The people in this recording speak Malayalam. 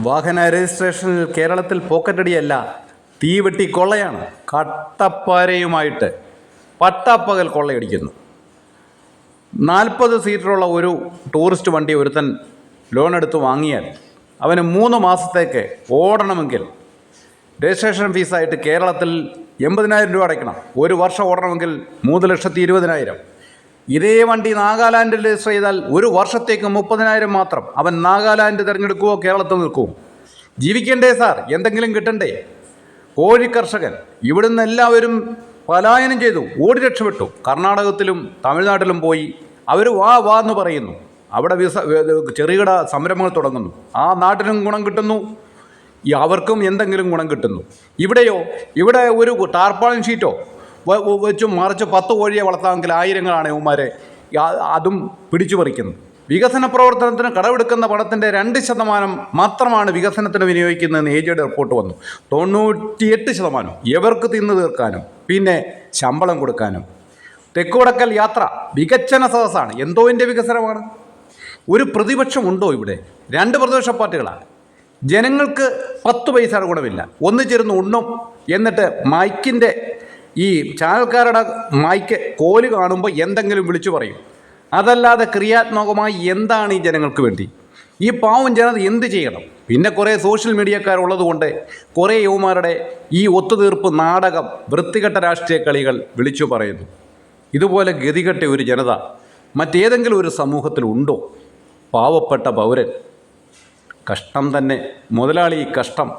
വാഹന രജിസ്ട്രേഷനിൽ കേരളത്തിൽ പോക്കറ്റടിയല്ല, തീവെട്ടി കൊള്ളയാണ്. കട്ടപ്പാരയുമായിട്ട് പട്ടാപ്പകൽ കൊള്ളയടിക്കുന്നു. 40 സീറ്ററുള്ള ഒരു ടൂറിസ്റ്റ് വണ്ടി ഒരുത്തൻ ലോൺ എടുത്ത് വാങ്ങിയാൽ അവന് 3 മാസത്തേക്ക് ഓടണമെങ്കിൽ രജിസ്ട്രേഷൻ ഫീസായിട്ട് കേരളത്തിൽ 80,000 രൂപ അടയ്ക്കണം. ഒരു വർഷം ഓടണമെങ്കിൽ 3,20,000. ഇതേ വണ്ടി നാഗാലാൻഡിൽ രജിസ്റ്റർ ചെയ്താൽ ഒരു വർഷത്തേക്ക് 30,000 മാത്രം. അവൻ നാഗാലാൻഡ് തിരഞ്ഞെടുക്കുമോ കേരളത്തിൽ നിൽക്കുമോ? ജീവിക്കണ്ടേ സാർ, എന്തെങ്കിലും കിട്ടണ്ടേ? കോഴി കർഷകൻ ഇവിടുന്ന് എല്ലാവരും പലായനം ചെയ്തു, ഓടി രക്ഷപ്പെട്ടു. കർണാടകത്തിലും തമിഴ്നാട്ടിലും പോയി അവർ വാ എന്ന് പറയുന്നു. അവിടെ ചെറുകിട സംരംഭങ്ങൾ തുടങ്ങുന്നു. ആ നാട്ടിലും ഗുണം കിട്ടുന്നു, അവർക്കും എന്തെങ്കിലും ഗുണം കിട്ടുന്നു. ഇവിടെയോ, ഇവിടെ ഒരു ടാർപ്പാളിൻ ഷീറ്റോ വെച്ച് മറിച്ച് 10 കോഴിയെ വളർത്താമെങ്കിൽ ആയിരങ്ങളാണ് ഇവന്മാരെ അതും പിടിച്ചു പറിക്കുന്നത്. വികസന പ്രവർത്തനത്തിന് കടമെടുക്കുന്ന പണത്തിൻ്റെ 2% മാത്രമാണ് വികസനത്തിന് വിനിയോഗിക്കുന്നതെന്ന് AGയുടെ റിപ്പോർട്ട് വന്നു. 98% എവർക്ക് തിന്നു തീർക്കാനും പിന്നെ ശമ്പളം കൊടുക്കാനും. തെക്കുവടക്കൽ യാത്ര വികസന സദസ്സാണ്. എന്തോൻ്റെ വികസനമാണ്? ഒരു പ്രതിപക്ഷമുണ്ടോ ഇവിടെ? 2 പ്രതിപക്ഷ പാർട്ടികളാണ്. ജനങ്ങൾക്ക് 10 പൈസയുടെ ഗുണമില്ല. ഒന്നിച്ചിരുന്ന് ഉണ്ണും, എന്നിട്ട് മൈക്കിൻ്റെ ഈ ചാനൽക്കാരുടെ മൈക്ക് കോല് കാണുമ്പോൾ എന്തെങ്കിലും വിളിച്ചു പറയും. അതല്ലാതെ ക്രിയാത്മകമായി എന്താണ് ഈ ജനങ്ങൾക്ക് വേണ്ടി? ഈ പാവം ജനത എന്ത് ചെയ്യണം? പിന്നെ കുറേ സോഷ്യൽ മീഡിയക്കാരുള്ളത് കൊണ്ട് കുറേ യുവമാരുടെ ഈ ഒത്തുതീർപ്പ് നാടകം, വൃത്തികെട്ട രാഷ്ട്രീയ കളികൾ വിളിച്ചു പറയുന്നു. ഇതുപോലെ ഗതികെട്ട ഒരു ജനത മറ്റേതെങ്കിലും ഒരു സമൂഹത്തിലുണ്ടോ? പാവപ്പെട്ട പൗരൻ കഷ്ടം തന്നെ, മുതലാളി കഷ്ടം.